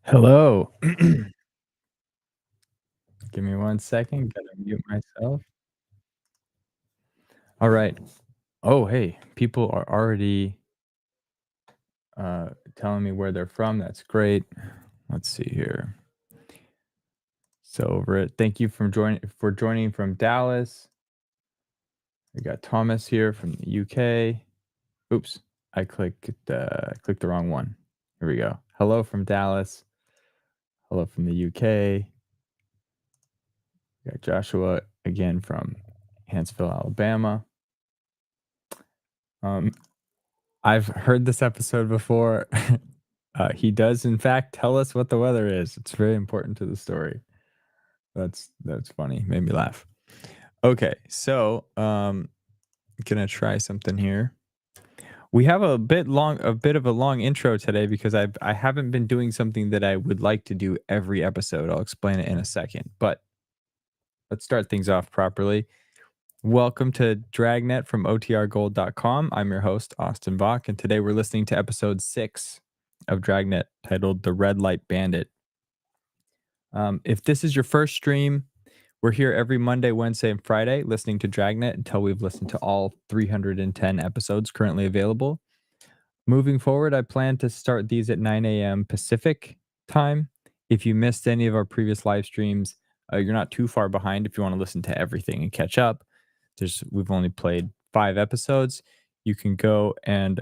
Hello. Give me 1 second. Gotta mute myself. All right. Oh, hey, people are already telling me where they're from. That's great. Let's see here. So over it. Thank you for joining from Dallas. We got Thomas here from the UK. Oops, I clicked the wrong one. Here we go. Hello from Dallas. Hello from the UK. We got Joshua again from Huntsville, Alabama. Um, I've heard this episode before. He does, in fact, tell us what the weather is. It's very important to the story. That's funny. Made me laugh. Okay, so gonna try something here. We have a bit of a long intro today because I haven't been doing something that I would like to do every episode. I'll explain it in a second, but let's start things off properly. Welcome to Dragnet from OTRGold.com. I'm your host, Austin Bach, and today we're listening to episode 6 of Dragnet titled The Red Light Bandit. If this is your first stream, we're here every Monday, Wednesday, and Friday listening to Dragnet until we've listened to all 310 episodes currently available. Moving forward, I plan to start these at 9 a.m. Pacific time. If you missed any of our previous live streams, you're not too far behind if you want to listen to everything and catch up. We've only played 5 episodes. You can go and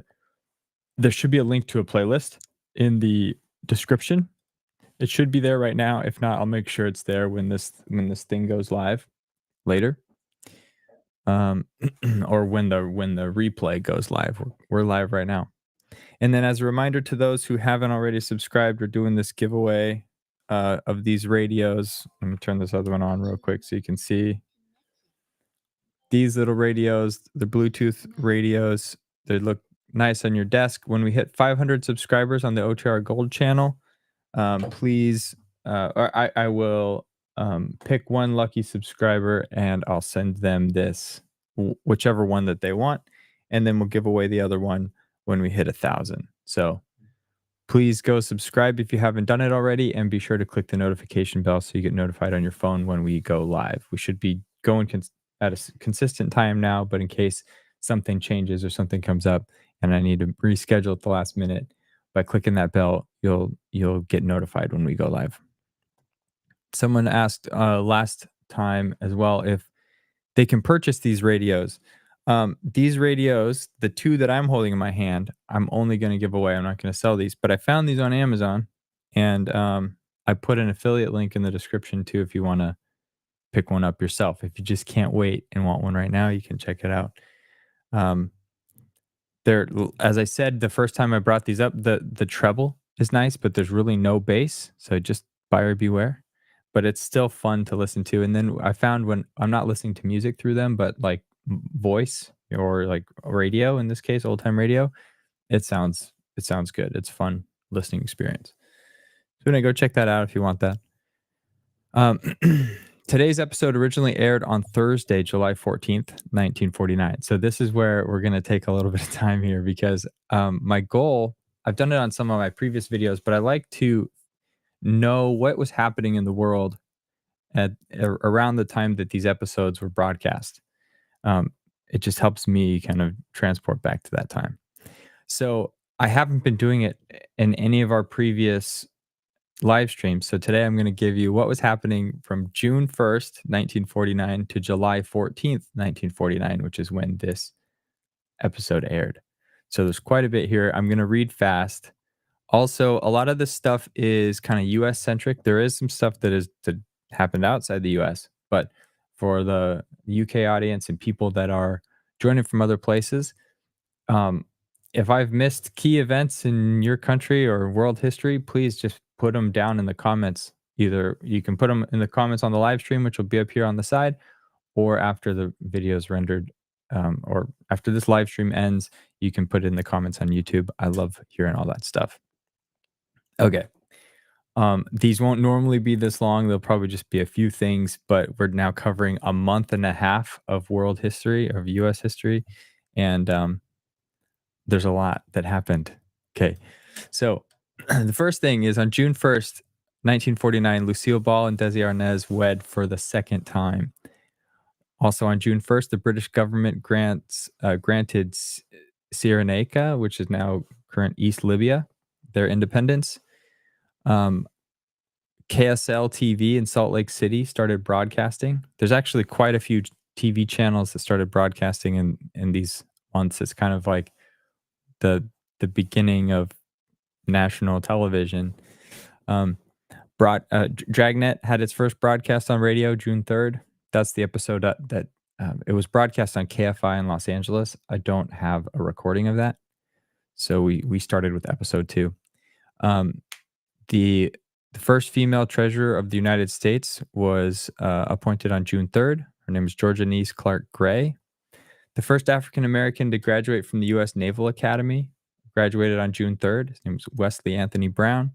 there should be a link to a playlist in the description. It should be there right now. If not, I'll make sure it's there when this thing goes live later. Or when the replay goes live. We're live right now. And then as a reminder to those who haven't already subscribed, we're doing this giveaway of these radios. Let me turn this other one on real quick so you can see. These little radios, the Bluetooth radios, they look nice on your desk. When we hit 500 subscribers on the OTR Gold channel, please, I will pick one lucky subscriber and I'll send them this, whichever one that they want, and then we'll give away the other one when we hit 1,000. So please go subscribe if you haven't done it already, and be sure to click the notification bell so you get notified on your phone when we go live. We should be going at a consistent time now, but in case something changes or something comes up and I need to reschedule at the last minute, by clicking that bell, you'll get notified when we go live. Someone asked last time as well if they can purchase these radios. These radios, the 2 that I'm holding in my hand, I'm only going to give away. I'm not going to sell these, but I found these on Amazon, and I put an affiliate link in the description too if you want to pick one up yourself. If you just can't wait and want one right now, you can check it out. There, as I said the first time I brought these up, the treble is nice, but there's really no bass, so just buyer beware. But it's still fun to listen to. And then I found when I'm not listening to music through them, but like voice or like radio, in this case, old time radio, it sounds good. It's fun listening experience. So go check that out if you want that. Um, Today's episode originally aired on Thursday, July 14th, 1949. So this is where we're going to take a little bit of time here because my goal, I've done it on some of my previous videos, but I like to know what was happening in the world around the time that these episodes were broadcast. It just helps me kind of transport back to that time. So I haven't been doing it in any of our previous live stream. So today I'm going to give you what was happening from June 1st, 1949 to July 14th, 1949, which is when this episode aired. So there's quite a bit here. I'm going to read fast. Also, a lot of this stuff is kind of US centric. There is some stuff that happened outside the US, but for the UK audience and people that are joining from other places, if I've missed key events in your country or world history, please just put them down in the comments. Either you can put them in the comments on the live stream, which will be up here on the side, or after the video is rendered, or after this live stream ends, you can put it in the comments on YouTube. I love hearing all that stuff. Okay. These won't normally be this long. They'll probably just be a few things, but we're now covering a month and a half of world history, of US history. And there's a lot that happened. Okay. So The first thing is on June 1st, 1949, Lucille Ball and Desi Arnaz wed for the second time. Also on June 1st, the British government granted Cyrenaica, which is now current East Libya, their independence. KSL TV in Salt Lake City started broadcasting. There's actually quite a few TV channels that started broadcasting in these months. It's kind of like the beginning of national television. Dragnet had its first broadcast on radio June 3rd. That's the episode that it was broadcast on KFI in Los Angeles. I don't have a recording of that, so we started with episode 2. The first female treasurer of the United States was appointed on June 3rd. Her name is Georgia Niece Clark Gray. The first African American to graduate from the U.S. Naval Academy graduated on June 3rd. His name was Wesley Anthony Brown.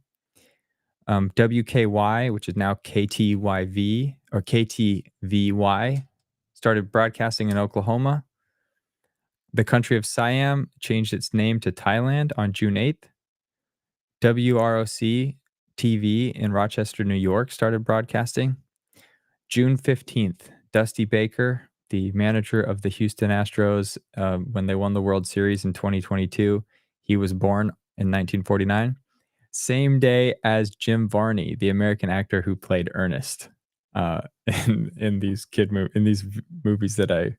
WKY, which is now KTYV or KTVY, started broadcasting in Oklahoma. The country of Siam changed its name to Thailand on June 8th. WROC TV in Rochester, New York started broadcasting. June 15th, Dusty Baker, the manager of the Houston Astros, when they won the World Series in 2022, he was born in 1949. Same day as Jim Varney, the American actor who played Ernest in these movies that I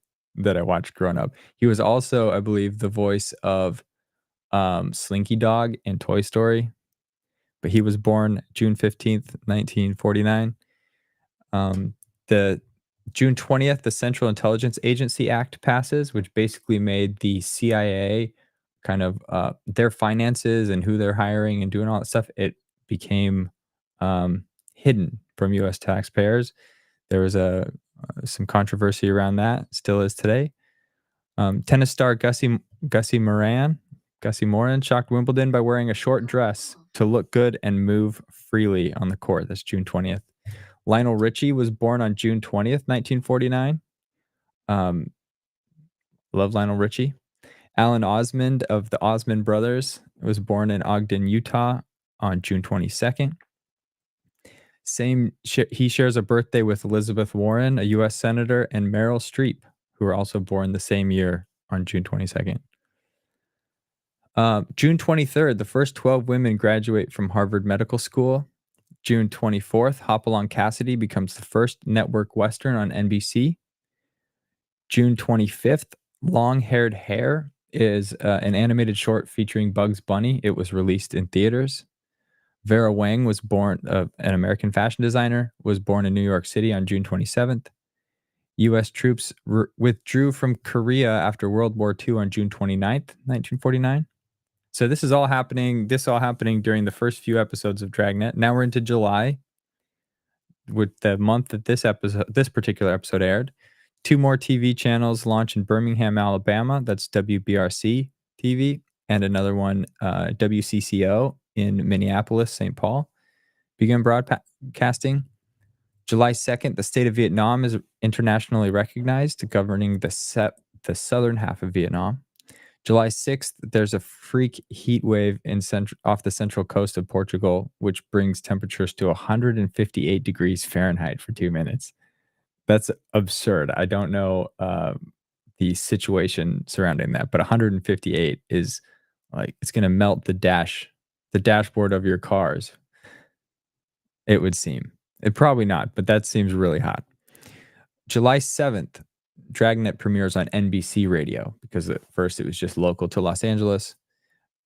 watched growing up. He was also, I believe, the voice of Slinky Dog in Toy Story. But he was born June 15th, 1949. The June 20th, the Central Intelligence Agency Act passes, which basically made the CIA kind of their finances and who they're hiring and doing all that stuff. It became hidden from U.S. taxpayers. There was some controversy around that, still is today. Tennis star Gussie Moran shocked Wimbledon by wearing a short dress to look good and move freely on the court. That's June 20th. Lionel Richie was born on June 20th, 1949. Love Lionel Richie. Alan Osmond of the Osmond Brothers was born in Ogden, Utah on June 22nd. He shares a birthday with Elizabeth Warren, a U.S. Senator, and Meryl Streep, who were also born the same year on June 22nd. June 23rd, the first 12 women graduate from Harvard Medical School. June 24th, Hopalong Cassidy becomes the first network Western on NBC. June 25th, Long-Haired Hare is an animated short featuring Bugs Bunny. It was released in theaters. Vera Wang was born, an American fashion designer, was born in New York City on June 27th. U.S. troops withdrew from Korea after World War II on June 29th, 1949. So this all happening during the first few episodes of Dragnet. Now we're into July, with the month that this particular episode aired. 2 more TV channels launch in Birmingham, Alabama. That's WBRC TV, and another one, WCCO in Minneapolis, St. Paul, began broadcasting. July 2nd, the state of Vietnam is internationally recognized, governing the southern half of Vietnam. July 6th, there's a freak heat wave off the central coast of Portugal, which brings temperatures to 158 degrees Fahrenheit for 2 minutes. That's absurd. I don't know the situation surrounding that, but 158 is like, it's going to melt the dashboard of your cars. It would seem. It probably not, but that seems really hot. July 7th, Dragnet premieres on NBC radio, because at first it was just local to Los Angeles.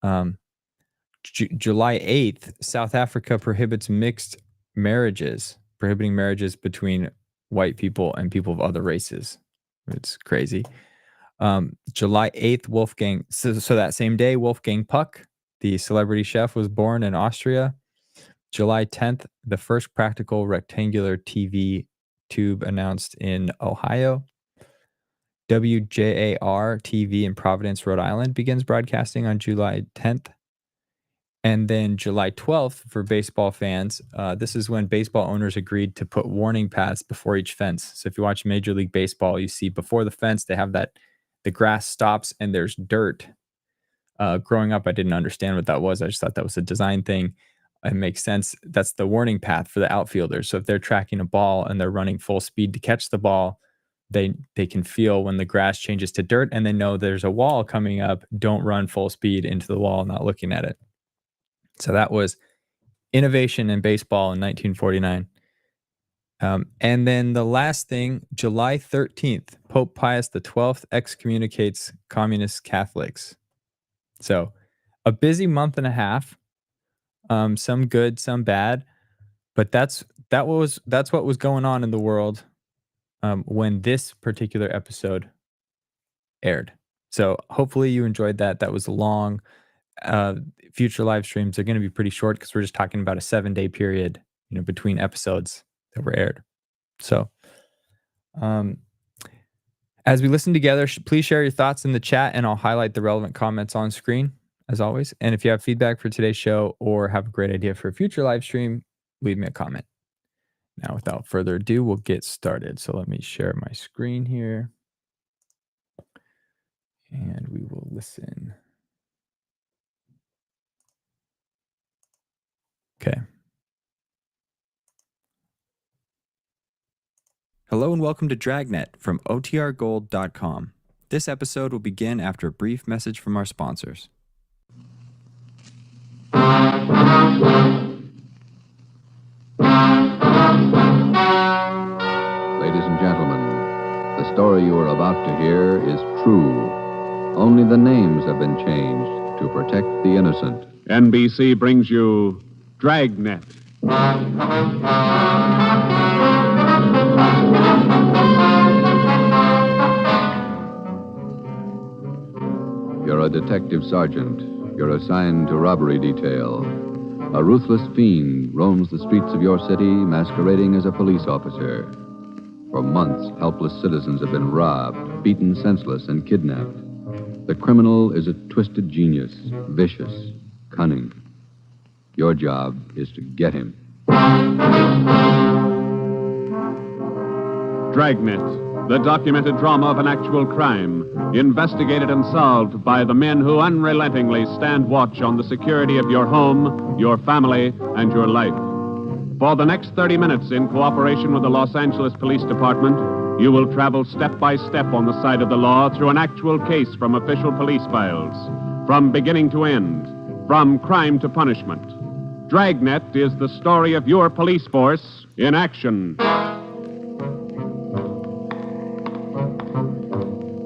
July 8th, South Africa prohibits mixed marriages, prohibiting marriages between white people and people of other races. It's crazy. July 8th, so that same day, Wolfgang Puck, the celebrity chef, was born in Austria. July 10th, the first practical rectangular TV tube announced in Ohio. WJAR TV in Providence, Rhode Island begins broadcasting on July 10th. And then July 12th, for baseball fans, this is when baseball owners agreed to put warning paths before each fence. So if you watch Major League Baseball, you see before the fence, they have the grass stops and there's dirt Growing up, I didn't understand what that was. I just thought that was a design thing. It makes sense. That's the warning path for the outfielders. So if they're tracking a ball and they're running full speed to catch the ball, they can feel when the grass changes to dirt and they know there's a wall coming up. Don't run full speed into the wall, not looking at it. So that was innovation in baseball in 1949. And then the last thing, July 13th, Pope Pius XII excommunicates communist Catholics. So a busy month and a half, some good, some bad, but that's what was going on in the world when this particular episode aired. So hopefully you enjoyed that. That was long. Future live streams are going to be pretty short because we're just talking about a 7-day period, between episodes that were aired. So, as we listen together, please share your thoughts in the chat, and I'll highlight the relevant comments on screen as always. And if you have feedback for today's show or have a great idea for a future live stream, leave me a comment. Now, without further ado, we'll get started. So let me share my screen here, and we will listen. Okay. Hello and welcome to Dragnet from otrgold.com. This episode will begin after a brief message from our sponsors. Ladies and gentlemen, the story you are about to hear is true. Only the names have been changed to protect the innocent. NBC brings you Dragnet. You're a detective sergeant. You're assigned to robbery detail. A ruthless fiend roams the streets of your city masquerading as a police officer. For months, helpless citizens have been robbed, beaten senseless, and kidnapped. The criminal is a twisted genius, vicious, cunning. Your job is to get him. Dragnet, the documented drama of an actual crime, investigated and solved by the men who unrelentingly stand watch on the security of your home, your family, and your life. For the next 30 minutes, in cooperation with the Los Angeles Police Department, you will travel step by step on the side of the law through an actual case from official police files, from beginning to end, from crime to punishment. Dragnet is the story of your police force in action.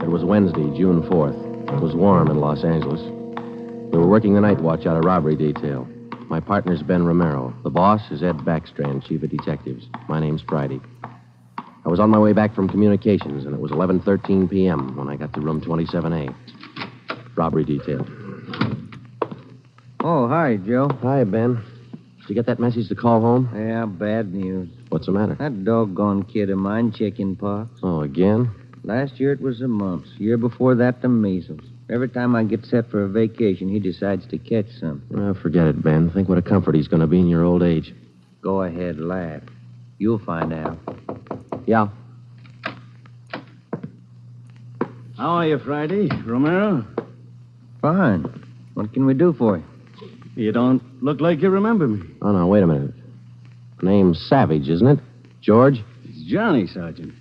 It was Wednesday, June 4th. It was warm in Los Angeles. We were working the night watch out of robbery detail. My partner's Ben Romero. The boss is Ed Backstrand, chief of detectives. My name's Friday. I was on my way back from communications, and it was 11:13 p.m. when I got to room 27A. Robbery detail. Oh, hi, Joe. Hi, Ben. Did you get that message to call home? Yeah, bad news. What's the matter? That doggone kid of mine, chicken pox. Oh, again? Last year it was the mumps. Year before that, the measles. Every time I get set for a vacation, he decides to catch something. Well, forget it, Ben. Think what a comfort he's going to be in your old age. Go ahead, laugh. You'll find out. Yeah. How are you, Friday? Romero? Fine. What can we do for you? You don't look like you remember me. Oh, no, wait a minute. Name's Savage, isn't it? George? It's Johnny, Sergeant.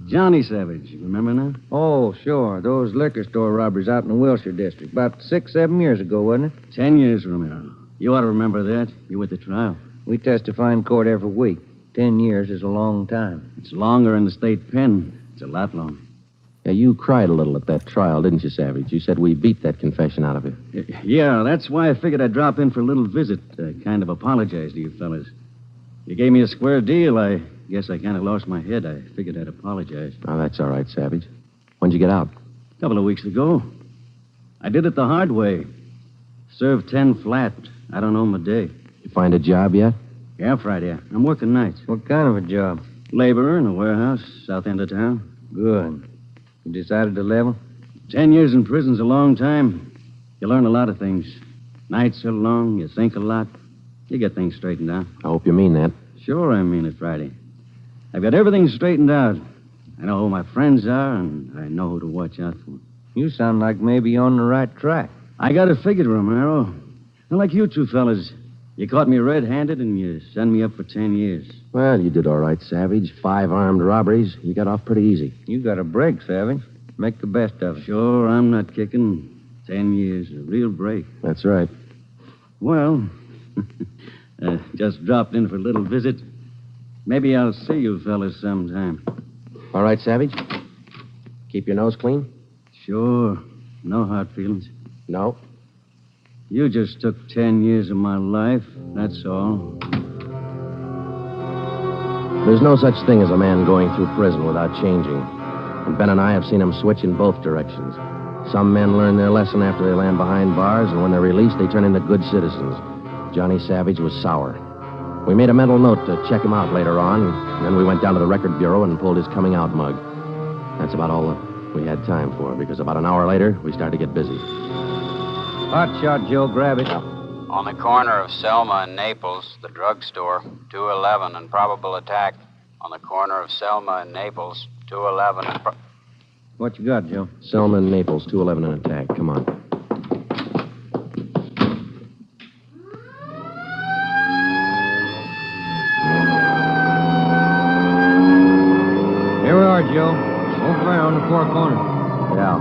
Johnny Savage. Remember now? Oh, sure. Those liquor store robberies out in the Wilshire district. About 6-7 years ago, wasn't it? 10 years, Romero. You ought to remember that. You were at the trial. We testify in court every week. 10 years is a long time. It's longer in the state pen. It's a lot longer. Yeah, you cried a little at that trial, didn't you, Savage? You said we beat that confession out of you. Yeah, that's why I figured I'd drop in for a little visit. Kind of apologize to you fellas. You gave me a square deal. I guess I kind of lost my head. I figured I'd apologize. Oh, that's all right, Savage. When'd you get out? A couple of weeks ago. I did it the hard way. Served 10 flat. I don't know my day. You find a job yet? Yeah, Friday. I'm working nights. What kind of a job? Laborer in a warehouse, south end of town. Good. You decided to level? 10 years in prison's a long time. You learn a lot of things. Nights are long, you think a lot. You get things straightened out. I hope you mean that. Sure, I mean it, Friday. I've got everything straightened out. I know who my friends are, and I know who to watch out for. You sound like maybe you're on the right track. I got it figured, Romero. Not like you two fellas. You caught me red-handed and you sent me up for 10 years. Well, you did all right, Savage. 5 armed robberies. You got off pretty easy. You got a break, Savage. Make the best of it. Sure, I'm not kicking. 10 years, a real break. That's right. Well, just dropped in for a little visit. Maybe I'll see you fellas sometime. All right, Savage? Keep your nose clean? Sure. No hard feelings. No. You just took 10 years of my life, that's all. There's no such thing as a man going through prison without changing. And Ben and I have seen him switch in both directions. Some men learn their lesson after they land behind bars, and when they're released, they turn into good citizens. Johnny Savage was sour. We made a mental note to check him out later on, and then we went down to the record bureau and pulled his coming out mug. That's about all that we had time for, because about an hour later, we started to get busy. Hot shot, Joe. Grab it. On the corner of Selma and Naples, the drugstore, 211 and probable attack. On the corner of Selma and Naples, 211 and... What you got, Joe? Selma and Naples, 211 and attack. Come on. Here we are, Joe. Over there on the far corner. Yeah.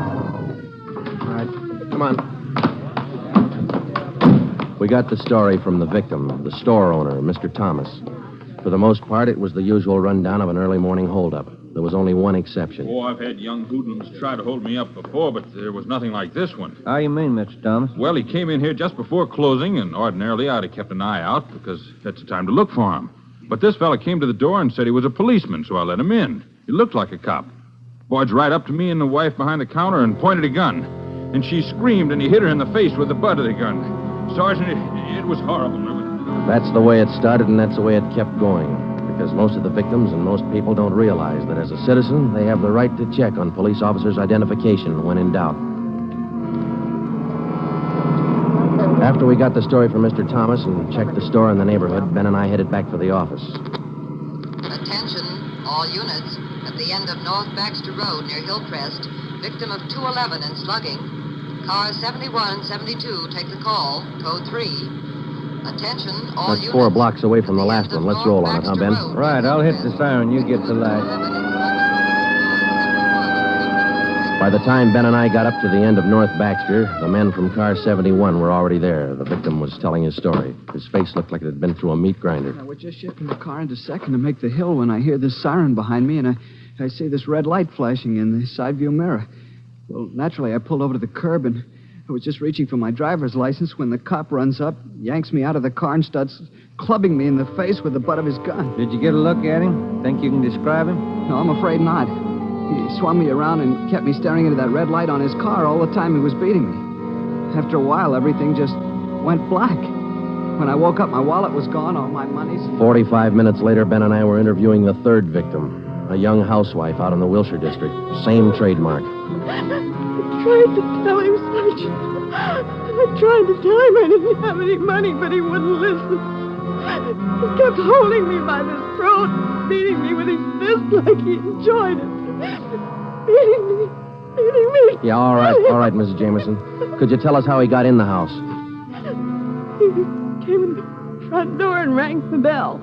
All right. Come on. We got the story from the victim, the store owner, Mr. Thomas. For the most part, it was the usual rundown of an early morning holdup. There was only one exception. Oh, I've had young hoodlums try to hold me up before, but there was nothing like this one. How you mean, Mr. Thomas? Well, he came in here just before closing, and ordinarily I'd have kept an eye out because that's the time to look for him. But this fella came to the door and said he was a policeman, so I let him in. He looked like a cop. Barged right up to me and the wife behind the counter and pointed a gun. And she screamed, and he hit her in the face with the butt of the gun. Sergeant, it was horrible. That's the way it started, and that's the way it kept going. Because most of the victims and most people don't realize that as a citizen, they have the right to check on police officers' identification when in doubt. After we got the story from Mr. Thomas and checked the store in the neighborhood, Ben and I headed back for the office. Attention, all units. At the end of North Baxter Road near Hillcrest, victim of 211 and slugging. Cars 71 and 72 take the call. Code 3. Attention, all That's units. 4 blocks away from the last one. Let's roll on it, huh, Ben? Right, I'll hit the siren. You get the light. By the time Ben and I got up to the end of North Baxter, the men from car 71 were already there. The victim was telling his story. His face looked like it had been through a meat grinder. We're just shifting the car into second to make the hill when I hear this siren behind me, and I see this red light flashing in the side view mirror. Well, naturally, I pulled over to the curb, and I was just reaching for my driver's license when the cop runs up, yanks me out of the car, and starts clubbing me in the face with the butt of his gun. Did you get a look at him? Think you can describe him? No, I'm afraid not. He swung me around and kept me staring into that red light on his car all the time he was beating me. After a while, everything just went black. When I woke up, my wallet was gone, all my money's... 45 minutes later, Ben and I were interviewing the third victim, a young housewife out in the Wilshire district. Same trademark. I tried to tell him, Sergeant. I tried to tell him I didn't have any money, but he wouldn't listen. He kept holding me by the throat, beating me with his fist like he enjoyed it. Beating me. Yeah, all right, Mrs. Jamerson. Could you tell us how he got in the house? He came in the front door and rang the bell.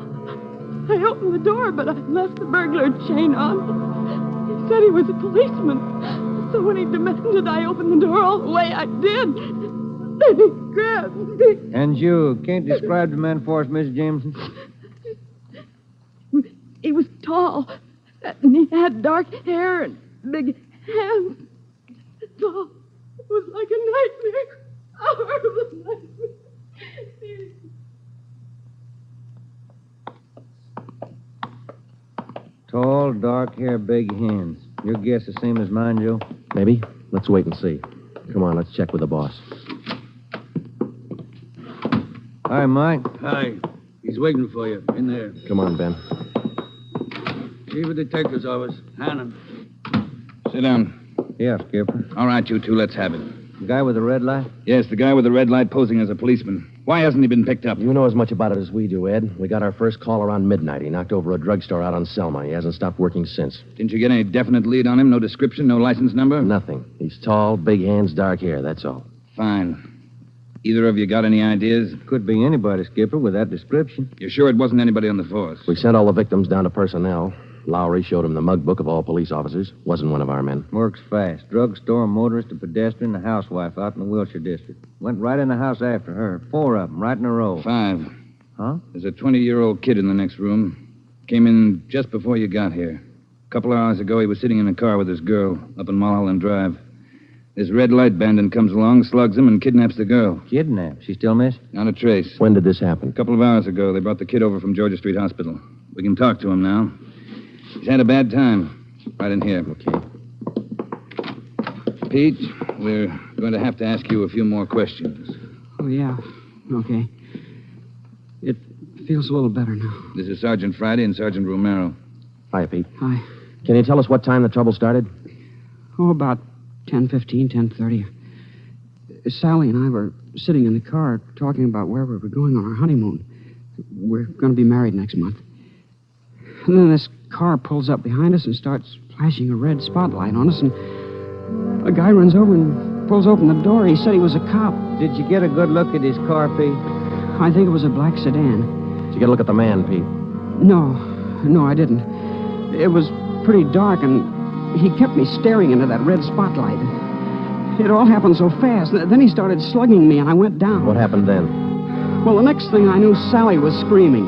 I opened the door, but I left the burglar chain on. He said he was a policeman. So when he demanded I open the door all the way, I did. Then he grabbed me. And you can't describe the man for us, Miss Jameson? He was tall, and he had dark hair and big hands. That's all. It was like a nightmare. A horrible nightmare. Tall, dark hair, big hands. Your guess the same as mine, Joe? Maybe. Let's wait and see. Come on, let's check with the boss. Hi, Mike. Hi. He's waiting for you. In there. Come on, Ben. Chief of Detective's office. Hannon. Sit down. Yeah, Skipper. All right, you two, let's have it. The guy with the red light? Yes, the guy with the red light posing as a policeman. Why hasn't he been picked up? You know as much about it as we do, Ed. We got our first call around midnight. He knocked over a drugstore out on Selma. He hasn't stopped working since. Didn't you get any definite lead on him? No description, no license number? Nothing. He's tall, big hands, dark hair, that's all. Fine. Either of you got any ideas? Could be anybody, Skipper, with that description. You're sure it wasn't anybody on the force? We sent all the victims down to personnel. Lowry showed him the mug book of all police officers. Wasn't one of our men. Works fast. Drugstore, a motorist, a pedestrian, a housewife out in the Wilshire district. Went right in the house after her. 4 of them, right in a row. 5. Huh? There's a 20-year-old kid in the next room. Came in just before you got here. A couple of hours ago, he was sitting in a car with his girl up in Mulholland Drive. This red light bandit comes along, slugs him, and kidnaps the girl. Kidnapped? She still missing? Not a trace. When did this happen? A couple of hours ago, they brought the kid over from Georgia Street Hospital. We can talk to him now. He's had a bad time. Right in here. Okay. Pete, we're going to have to ask you a few more questions. Oh, yeah. Okay. It feels a little better now. This is Sergeant Friday and Sergeant Romero. Hi, Pete. Hi. Can you tell us what time the trouble started? Oh, about 10:15, 10:30. Sally and I were sitting in the car talking about where we were going on our honeymoon. We're going to be married next month. And then this car pulls up behind us and starts flashing a red spotlight on us, and a guy runs over and pulls open the door. He said he was a cop. Did you get a good look at his car, Pete? I think it was a black sedan. Did you get a look at the man, Pete? No, I didn't. It was pretty dark, and he kept me staring into that red spotlight. It all happened so fast. Then he started slugging me, and I went down. What happened then? Well, the next thing I knew, Sally was screaming.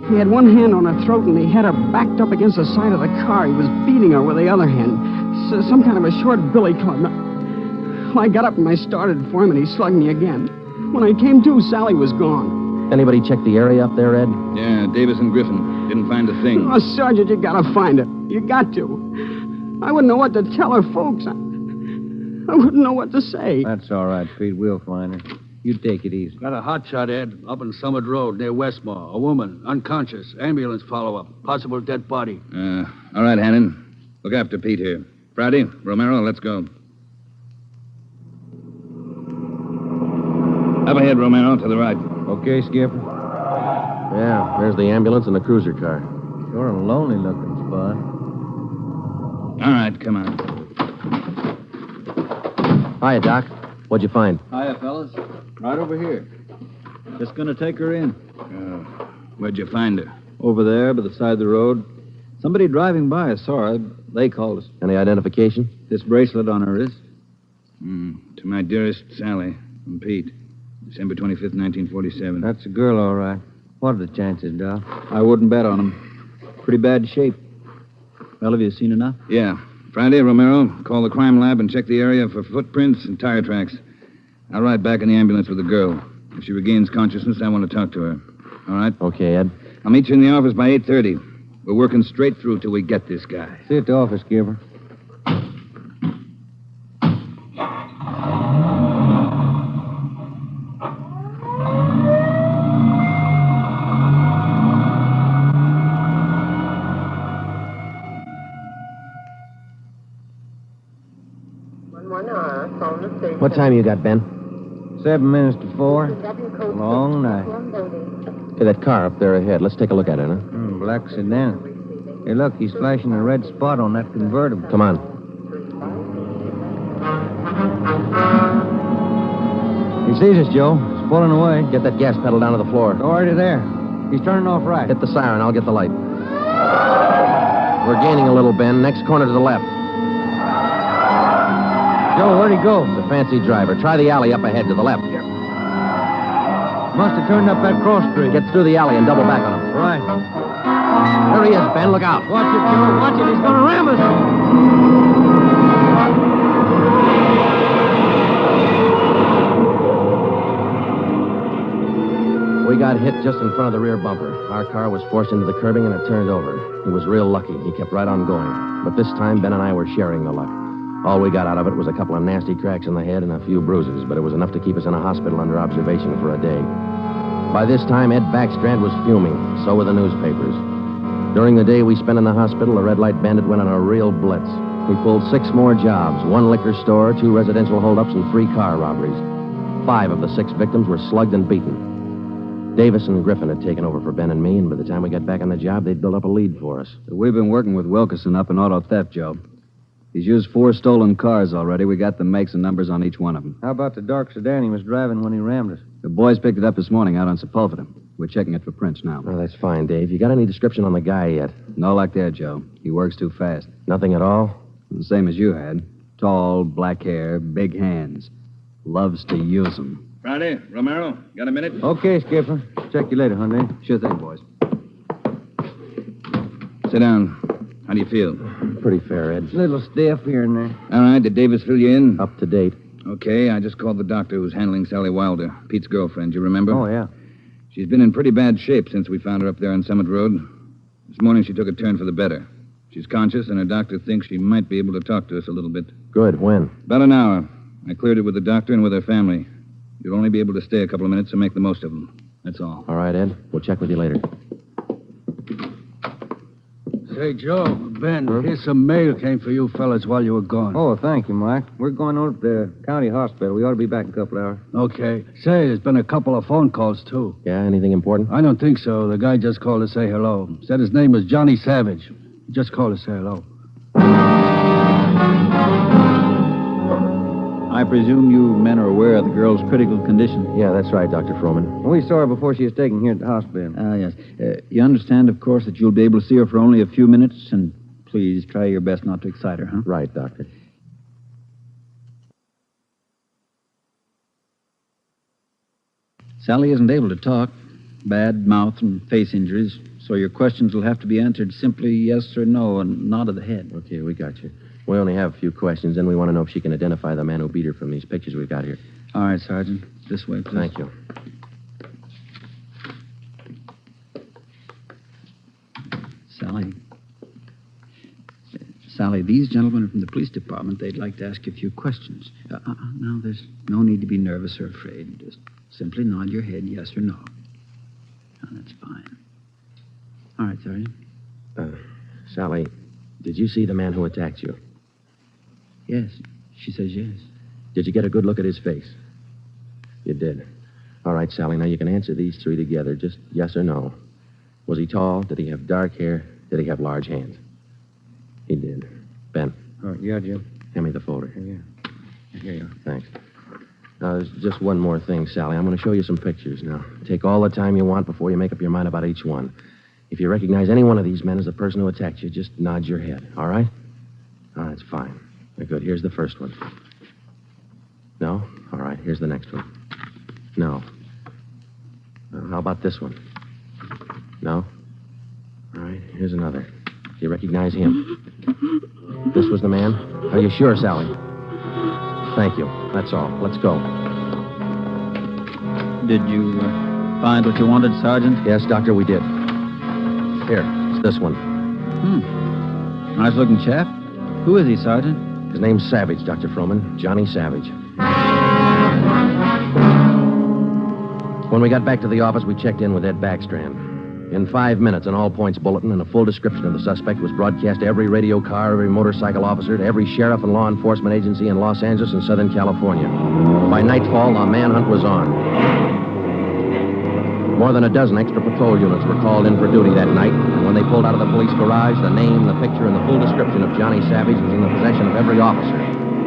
He had one hand on her throat, and he had her backed up against the side of the car. He was beating her with the other hand. Some kind of a short billy club. Well, I got up and I started for him, and he slugged me again. When I came to, Sally was gone. Anybody check the area up there, Ed? Yeah, Davis and Griffin. Didn't find a thing. Oh, Sergeant, you gotta find it. You got to. I wouldn't know what to tell her folks. I wouldn't know what to say. That's all right, Pete. We'll find her. You take it easy. Got a hot shot, Ed, up on Summit Road near Westmore. A woman, unconscious. Ambulance follow-up. Possible dead body. All right, Hannon. Look after Pete here. Friday, Romero, let's go. Up ahead, Romero, to the right. Okay, Skipper. Yeah, there's the ambulance and the cruiser car. Sure a lonely-looking spot. All right, come on. Hiya, Doc. What'd you find? Hiya, fellas. Right over here. Just gonna take her in. Where'd you find her? Over there, by the side of the road. Somebody driving by saw her. They called us. Any identification? This bracelet on her wrist. To my dearest Sally from Pete. December 25th, 1947. That's a girl, all right. What are the chances, Doc? I wouldn't bet on them. Pretty bad shape. Well, have you seen enough? Yeah. Friday, Romero, call the crime lab and check the area for footprints and tire tracks. I'll ride back in the ambulance with the girl. If she regains consciousness, I want to talk to her. All right? Okay, Ed. I'll meet you in the office by 8:30. We're working straight through till we get this guy. See you at the office, Skipper. What time you got, Ben? 7 minutes to 4. Long night. Hey, that car up there ahead. Let's take a look at it, huh? Black sedan. Hey, look, he's flashing a red spot on that convertible. Come on. He sees us, Joe. He's pulling away. Get that gas pedal down to the floor. Already there. He's turning off right. Hit the siren. I'll get the light. We're gaining a little, Ben. Next corner to the left. Joe, where'd he go? It's a fancy driver. Try the alley up ahead to the left. Must have turned up that cross street. Get through the alley and double back on him. Right. There he is, Ben. Look out. Watch it, Joe. Watch it. He's going to ram us. We got hit just in front of the rear bumper. Our car was forced into the curbing and it turned over. He was real lucky. He kept right on going. But this time, Ben and I were sharing the luck. All we got out of it was a couple of nasty cracks in the head and a few bruises, but it was enough to keep us in a hospital under observation for a day. By this time, Ed Backstrand was fuming. So were the newspapers. During the day we spent in the hospital, the red light bandit went on a real blitz. He pulled 6 more jobs, 1 liquor store, 2 residential holdups, and 3 car robberies. 5 of the 6 victims were slugged and beaten. Davis and Griffin had taken over for Ben and me, and by the time we got back on the job, they'd built up a lead for us. We've been working with Wilkerson up in auto theft, Joe. He's used 4 stolen cars already. We got the makes and numbers on each one of them. How about the dark sedan he was driving when he rammed us? The boys picked it up this morning out on Sepulveda. We're checking it for prints now. Oh, that's fine, Dave. You got any description on the guy yet? No luck there, Joe. He works too fast. Nothing at all? The same as you had. Tall, black hair, big hands. Loves to use them. Friday, Romero, got a minute? Okay, Skipper. Check you later, Hyundai. Sure thing, boys. Sit down. How do you feel? Pretty fair, Ed. Little stiff here and there. All right, did Davis fill you in? Up to date. Okay, I just called the doctor who's handling Sally Wilder, Pete's girlfriend, you remember? Oh, yeah. She's been in pretty bad shape since we found her up there on Summit Road. This morning she took a turn for the better. She's conscious, and her doctor thinks she might be able to talk to us a little bit. Good. When? About an hour. I cleared it with the doctor and with her family. You'll only be able to stay a couple of minutes, so make the most of them. That's all. All right, Ed. We'll check with you later. Say, Joe, Ben, here's some mail came for you fellas while you were gone. Oh, thank you, Mike. We're going over to the county hospital. We ought to be back in a couple hours. Okay. Say, there's been a couple of phone calls, too. Yeah, anything important? I don't think so. The guy just called to say hello. Said his name was Johnny Savage. He just called to say hello. I presume you men are aware of the girl's critical condition? Yeah, that's right, Dr. Froman. We saw her before she was taken here at the hospital. Yes. You understand, of course, that you'll be able to see her for only a few minutes, and please try your best not to excite her, huh? Right, Doctor. Sally isn't able to talk. Bad mouth and face injuries, so your questions will have to be answered simply yes or no and nod of the head. Okay, we got you. We only have a few questions, and we want to know if she can identify the man who beat her from these pictures we've got here. All right, Sergeant. This way, please. Thank you. Sally, these gentlemen are from the police department. They'd like to ask you a few questions. Now, there's no need to be nervous or afraid. Just simply nod your head yes or no. Oh, that's fine. All right, Sergeant. Sally, did you see the man who attacked you? Yes. She says yes. Did you get a good look at his face? You did. All right, Sally, now you can answer these 3 together. Just yes or no. Was he tall? Did he have dark hair? Did he have large hands? He did. Ben. Oh, yeah, Jim. Hand me the folder. Yeah. Here you are. Thanks. Now, there's just one more thing, Sally. I'm going to show you some pictures now. Take all the time you want before you make up your mind about each one. If you recognize any one of these men as the person who attacked you, just nod your head, all right? All right, it's fine. Good. Here's the first one. No? All right, here's the next one. No. How about this one? No? All right, here's another. Do you recognize him? This was the man? Are you sure, Sally? Thank you. That's all. Let's go. Did you find what you wanted, Sergeant? Yes, Doctor, we did. Here, it's this one. Nice-looking chap. Who is he, Sergeant? His name's Savage, Dr. Froman. Johnny Savage. When we got back to the office, we checked in with Ed Backstrand. In 5 minutes, an all-points bulletin and a full description of the suspect was broadcast to every radio car, every motorcycle officer, to every sheriff and law enforcement agency in Los Angeles and Southern California. By nightfall, the manhunt was on. More than a dozen extra patrol units were called in for duty that night, and when they pulled out of the police garage, the name, the picture, and the full description of Johnny Savage was in the possession of every officer.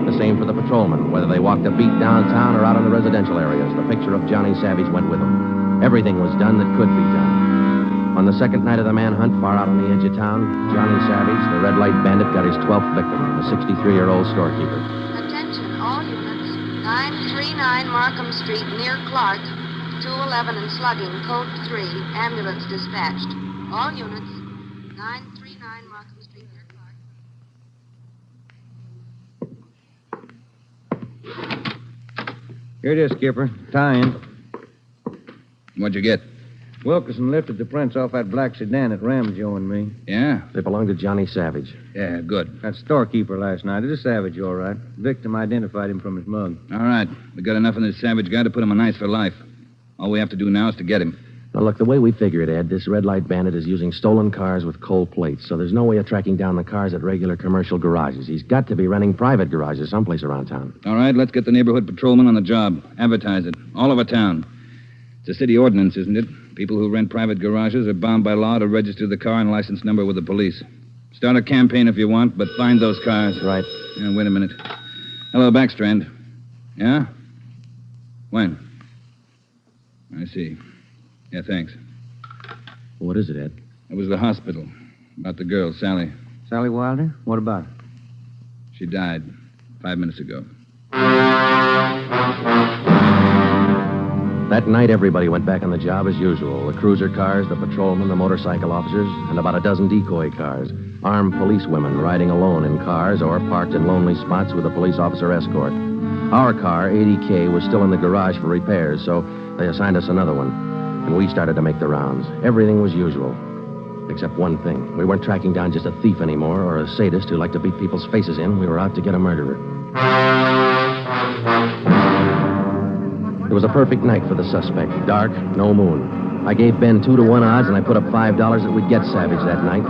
The same for the patrolmen, whether they walked a beat downtown or out in the residential areas. The picture of Johnny Savage went with them. Everything was done that could be done. On the second night of the manhunt, far out on the edge of town, Johnny Savage, the red light bandit, got his 12th victim, a 63-year-old storekeeper. Attention, all units. 939 Markham Street, near Clark. 211 and slugging, code 3, ambulance dispatched. All units, 939 Markham Street, near Clark. Here it is, Skipper. Tie-in. What'd you get? Wilkerson lifted the prints off that black sedan that rammed Joe and me. Yeah? They belong to Johnny Savage. Yeah, good. That storekeeper last night. It is Savage, all right. Victim identified him from his mug. All right. We got enough in this Savage guy to put him on ice for life. All we have to do now is to get him. Now, look, the way we figure it, Ed, this red light bandit is using stolen cars with cold plates, so there's no way of tracking down the cars at regular commercial garages. He's got to be renting private garages someplace around town. All right, let's get the neighborhood patrolman on the job. Advertise it. All over town. It's a city ordinance, isn't it? People who rent private garages are bound by law to register the car and license number with the police. Start a campaign if you want, but find those cars. Right. Yeah, wait a minute. Hello, Backstrand. Yeah? When? I see. Yeah, thanks. What is it, Ed? It was the hospital. About the girl, Sally. Sally Wilder? What about her? She died 5 minutes ago. That night, everybody went back on the job as usual. The cruiser cars, the patrolmen, the motorcycle officers, and about a dozen decoy cars. Armed policewomen riding alone in cars or parked in lonely spots with a police officer escort. Our car, 80K, was still in the garage for repairs, so they assigned us another one. And we started to make the rounds. Everything was usual. Except one thing. We weren't tracking down just a thief anymore or a sadist who liked to beat people's faces in. We were out to get a murderer. It was a perfect night for the suspect. Dark, no moon. I gave Ben 2-to-1 odds, and I put up $5 that we'd get Savage that night.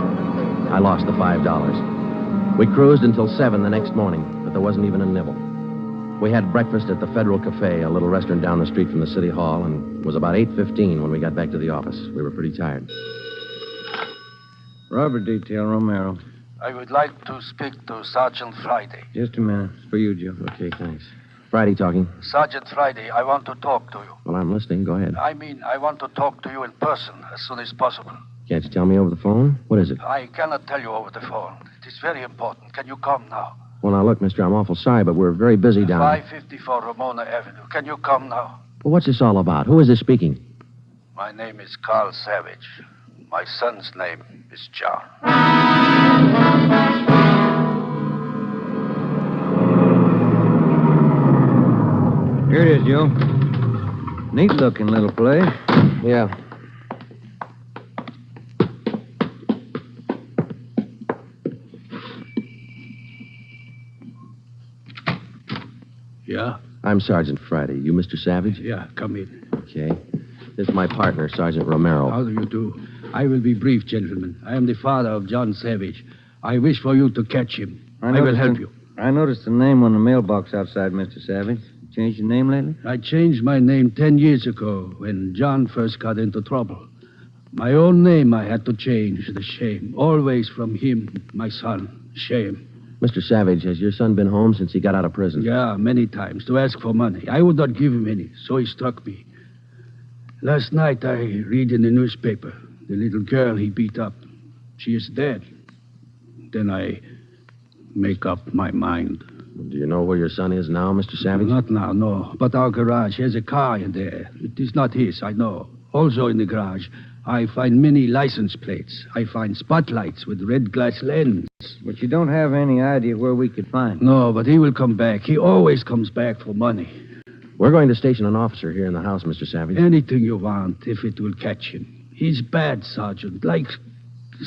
I lost the $5. We cruised until 7 the next morning, but there wasn't even a nibble. We had breakfast at the Federal Cafe, a little restaurant down the street from the city hall, and it was about 8:15 when we got back to the office. We were pretty tired. Robbery detail, Romero. I would like to speak to Sergeant Friday. Just a minute. It's for you, Joe. Okay, thanks. Friday talking. Sergeant Friday, I want to talk to you. Well, I'm listening. Go ahead. I mean, I want to talk to you in person as soon as possible. Can't you tell me over the phone? What is it? I cannot tell you over the phone. It is very important. Can you come now? Well, now, look, mister, I'm awful sorry, but we're very busy down 554 Ramona Avenue. Can you come now? Well, what's this all about? Who is this speaking? My name is Carl Savage. My son's name is John. Here it is, Joe. Neat-looking little place. Yeah. Yeah? I'm Sergeant Friday. You Mr. Savage? Yeah, come in. Okay. This is my partner, Sergeant Romero. How do you do? I will be brief, gentlemen. I am the father of John Savage. I wish for you to catch him. I will help you. I noticed the name on the mailbox outside, Mr. Savage. Changed your name lately? I changed my name 10 years ago when John first got into trouble. My own name I had to change. The shame. Always from him, my son. Shame. Mr. Savage, has your son been home since he got out of prison? Yeah, many times to ask for money. I would not give him any, so he struck me. Last night I read in the newspaper the little girl he beat up. She is dead. Then I make up my mind. Do you know where your son is now, Mr. Savage? Not now, no. But our garage has a car in there. It is not his, I know. Also in the garage, I find many license plates. I find spotlights with red glass lens. But you don't have any idea where we could find him. No, but he will come back. He always comes back for money. We're going to station an officer here in the house, Mr. Savage. Anything you want, if it will catch him. He's bad, Sergeant. Like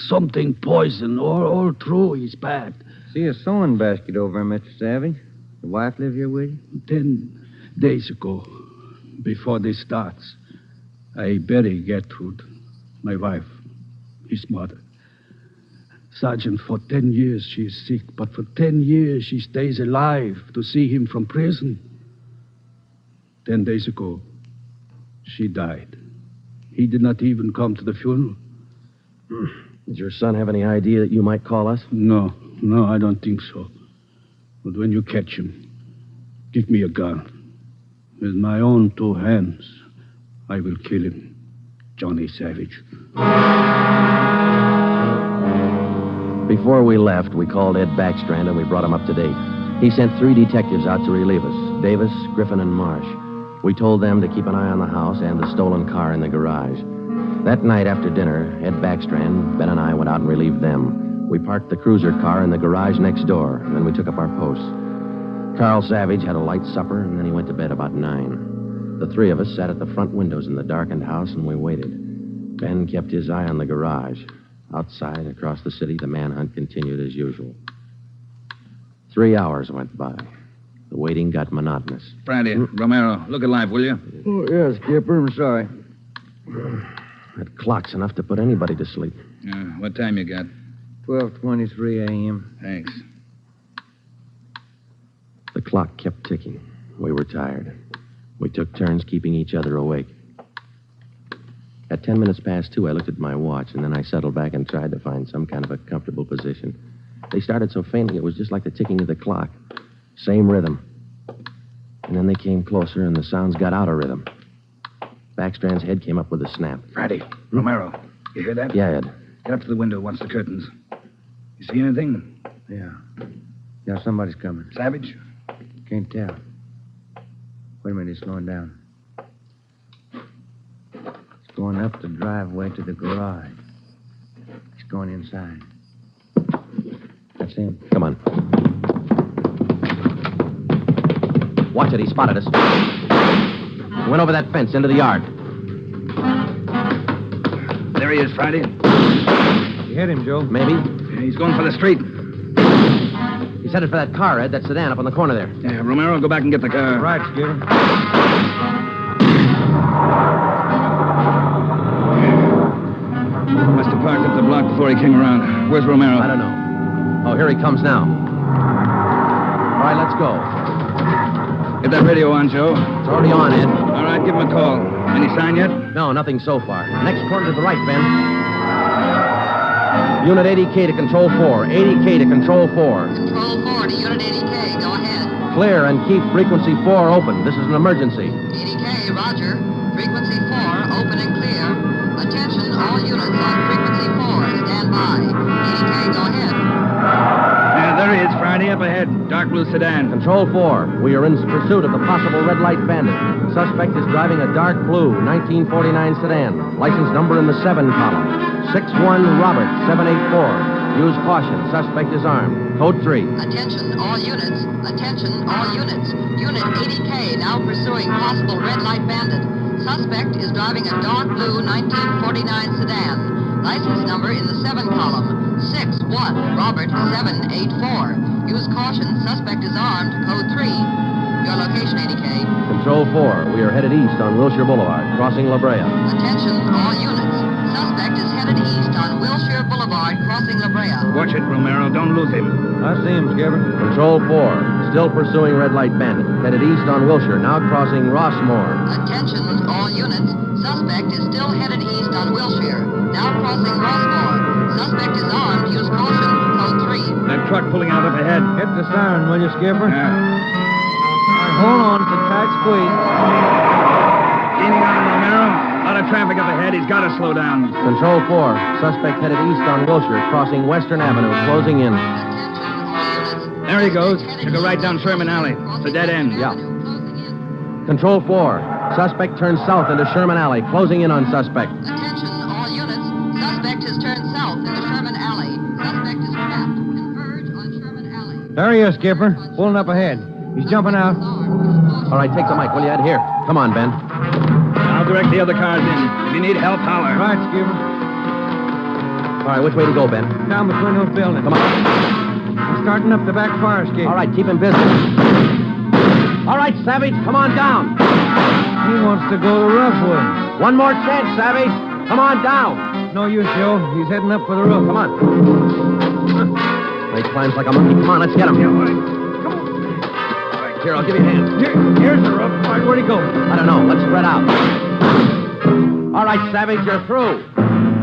something poison. All through, he's bad. See a sewing basket over there, Mr. Savage. The wife live here with you? 10 days ago, before this starts, I bury Gertrude, my wife, his mother. Sergeant, for 10 years she is sick, but for 10 years she stays alive to see him from prison. 10 days ago, she died. He did not even come to the funeral. Does your son have any idea that you might call us? No, I don't think so. But when you catch him, give me a gun. With my own 2 hands, I will kill him. Johnny Savage. Before we left, we called Ed Backstrand and we brought him up to date. He sent 3 detectives out to relieve us, Davis, Griffin, and Marsh. We told them to keep an eye on the house and the stolen car in the garage. That night after dinner, Ed Backstrand, Ben, and I went out and relieved them. We parked the cruiser car in the garage next door, and then we took up our posts. Carl Savage had a light supper, and then he went to bed about 9. The 3 of us sat at the front windows in the darkened house, and we waited. Ben kept his eye on the garage. Outside, across the city, the manhunt continued as usual. 3 hours went by. The waiting got monotonous. Friday, Romero, look alive, will you? Oh, yes, Skipper. I'm sorry. That clock's enough to put anybody to sleep. What time you got? 12:23 a.m. Thanks. The clock kept ticking. We were tired. We took turns keeping each other awake. At 10 minutes past 2, I looked at my watch, and then I settled back and tried to find some kind of a comfortable position. They started so faintly, it was just like the ticking of the clock. Same rhythm. And then they came closer, and the sounds got out of rhythm. Backstrand's head came up with a snap. Friday, Romero, you hear that? Yeah, Ed. Get up to the window, watch the curtains. You see anything? Yeah. Yeah, somebody's coming. Savage? Can't tell. Wait a minute, he's slowing down. He's going up the driveway to the garage. He's going inside. That's him. Come on. Watch it, he spotted us. He went over that fence into the yard. There he is, Friday. You hit him, Joe. Maybe. He's going for the street. He's headed for that car, Ed, that sedan up on the corner there. Yeah, Romero, go back and get the car. Right, Skipper. Must have parked up the block before he came around. Where's Romero? I don't know. Oh, here he comes now. All right, let's go. Get that radio on, Joe. It's already on, Ed. All right, give him a call. Any sign yet? No, nothing so far. Next corner to the right, Ben. Unit 80K to Control 4. 80K to Control 4. Control 4 to Unit 80K. Go ahead. Clear and keep frequency 4 open. This is an emergency. 80K, roger. Frequency 4, open and clear. Attention, all units on frequency 4. Stand by. 80K, go ahead. Yeah, there he is, Friday, up ahead. Dark blue sedan. Control 4. We are in pursuit of the possible red light bandit. Suspect is driving a dark blue 1949 sedan. License number in the 7 column. 61 Robert 784. Use caution. Suspect is armed. Code 3. Attention, all units. Attention, all units. Unit 80K now pursuing possible red light bandit. Suspect is driving a dark blue 1949 sedan. License number in the 7 column. 61 Robert 784. Use caution. Suspect is armed. Code 3. Your location, 80K. Control 4. We are headed east on Wilshire Boulevard, crossing La Brea. Attention, all units. Suspect is headed east on Wilshire Boulevard, crossing La Brea. Watch it, Romero. Don't lose him. I see him, Skipper. Control 4. Still pursuing red light bandit. Headed east on Wilshire, now crossing Rossmore. Attention, all units. Suspect is still headed east on Wilshire, now crossing Rossmore. Suspect is armed. Use caution. Code 3. That truck pulling out up ahead. Hit the siren, will you, Skipper? Yeah. Hold on, it's a tight squeeze. Leaning on him, Romero. A lot of traffic up ahead. He's got to slow down. Control 4. Suspect headed east on Wilshire, crossing Western Avenue, closing in. There he goes. Took a right down Sherman Alley. It's a dead end. Yeah. Control 4. Suspect turns south into Sherman Alley, closing in on suspect. Attention, all units. Suspect has turned south into Sherman Alley. Suspect is trapped. Converge on Sherman Alley. There he is, Skipper. Pulling up ahead. He's jumping out. All right, take the mic, will you, Ed? Here. Come on, Ben. I'll direct the other cars in. If you need help, holler. Right, Skipper. All right, which way to go, Ben? Down between those buildings. Come on. He's starting up the back fire escape. All right, keep him busy. All right, Savage, come on down. He wants to go the rough way. One more chance, Savage. Come on down. No use, Joe. He's heading up for the roof. Come on. He climbs like a monkey. Come on, let's get him. Yeah, all right. Come on. All right, here, I'll give you a hand. Here's the roof. All right, where'd he go? I don't know. Let's spread out. All right, Savage, you're through.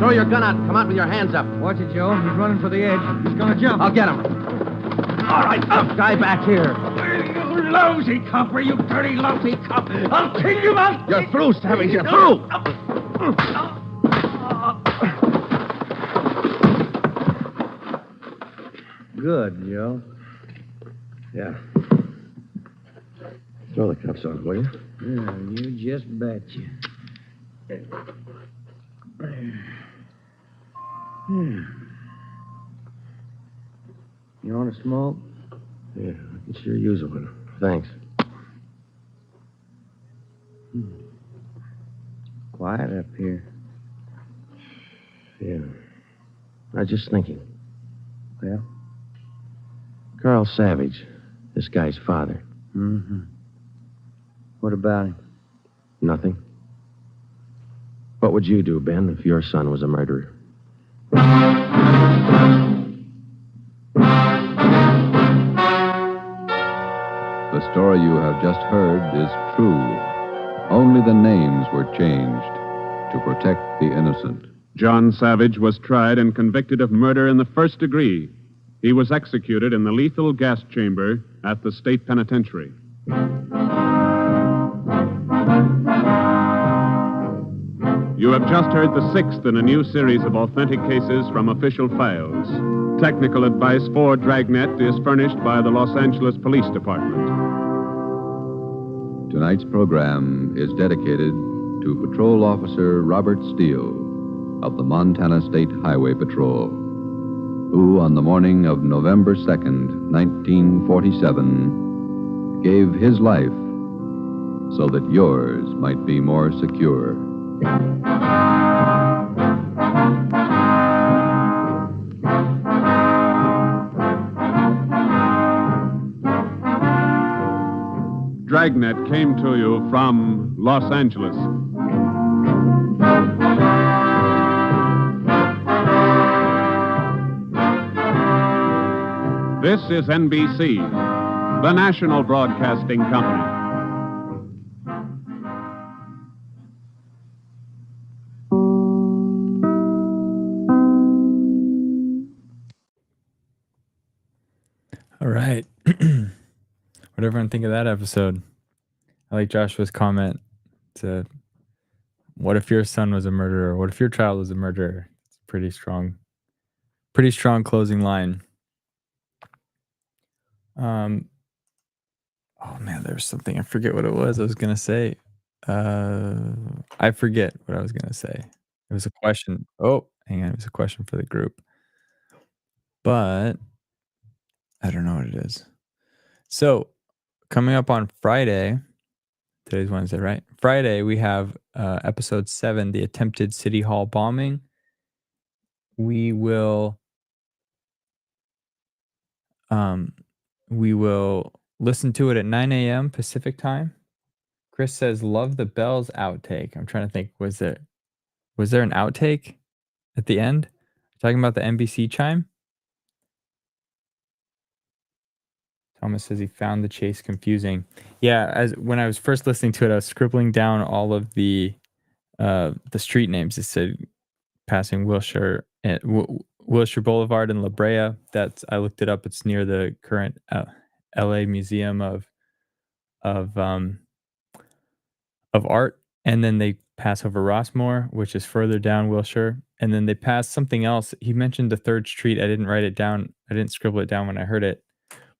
Throw your gun out and come out with your hands up. Watch it, Joe. He's running for the edge. He's going to jump. I'll get him. All right, up, guy back here. You lousy copper, you dirty, lousy cop. I'll kill you out. You're through, Savage. You're through. Good, Joe. Yeah. Throw the cuffs on, will you? Yeah, you just betcha. You want to smoke? Yeah, I can sure use one. Thanks. Quiet up here. Yeah. I was just thinking. Well? Carl Savage, this guy's father. Mm-hmm. What about him? Nothing. What would you do, Ben, if your son was a murderer? The story you have just heard is true. Only the names were changed. to protect the innocent. John Savage was tried and convicted of murder in the first degree. He was executed in the lethal gas chamber at the state penitentiary. You have just heard the sixth in a new series of authentic cases from official files. Technical advice for Dragnet is furnished by the Los Angeles Police Department. Tonight's program is dedicated to Patrol Officer Robert Steele of the Montana State Highway Patrol, who on the morning of November 2nd, 1947, gave his life so that yours might be more secure. Dragnet came to you from Los Angeles. This is NBC, the national broadcasting company. All right. What did everyone think of that episode? I like Joshua's comment to what if your son was a murderer? What if your child was a murderer? It's a pretty strong closing line. Oh man, there was something. I forget what it was I was gonna say. I forget what I was gonna say. It was a question. Oh, hang on, it was a question for the group. But I don't know what it is. So coming up on Friday, today's Wednesday, right? Friday, we have episode 7, the attempted City Hall bombing. We will listen to it at 9 a.m. Pacific time. Chris says, love the bells outtake. I'm trying to think, was there an outtake at the end? Talking about the NBC chime? Thomas says he found the chase confusing. Yeah, when I was first listening to it, I was scribbling down all of the street names. It said passing Wilshire Boulevard and La Brea. I looked it up. It's near the current LA Museum of Art. And then they pass over Rossmore, which is further down Wilshire. And then they pass something else. He mentioned the 3rd Street. I didn't write it down. I didn't scribble it down when I heard it.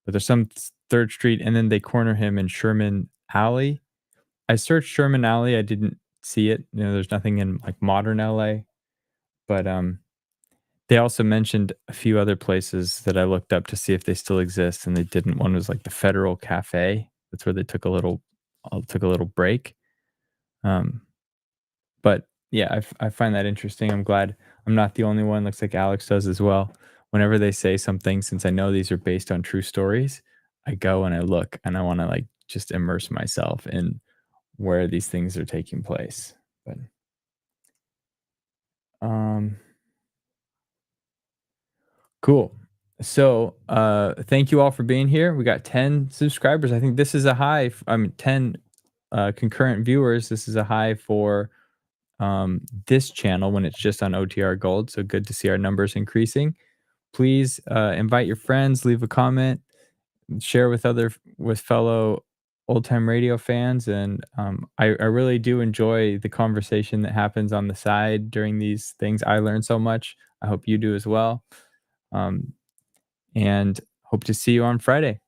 But there's some 3rd Street, and then they corner him in Sherman Alley. I searched Sherman Alley. I didn't see it. There's nothing in like modern LA. But they also mentioned a few other places that I looked up to see if they still exist, and they didn't. One was like the Federal Cafe. That's where they took a little break. But yeah, I find that interesting. I'm glad I'm not the only one. Looks like Alex does as well. Whenever they say something, since I know these are based on true stories, I go and I look, and I want to like just immerse myself in where these things are taking place. But cool. So thank you all for being here. We got 10 subscribers. I think this is a high. 10 concurrent viewers. This is a high for this channel when it's just on OTR Gold. So good to see our numbers increasing. Please invite your friends, leave a comment, share with fellow old time radio fans. And I really do enjoy the conversation that happens on the side during these things. I learn so much. I hope you do as well. And hope to see you on Friday.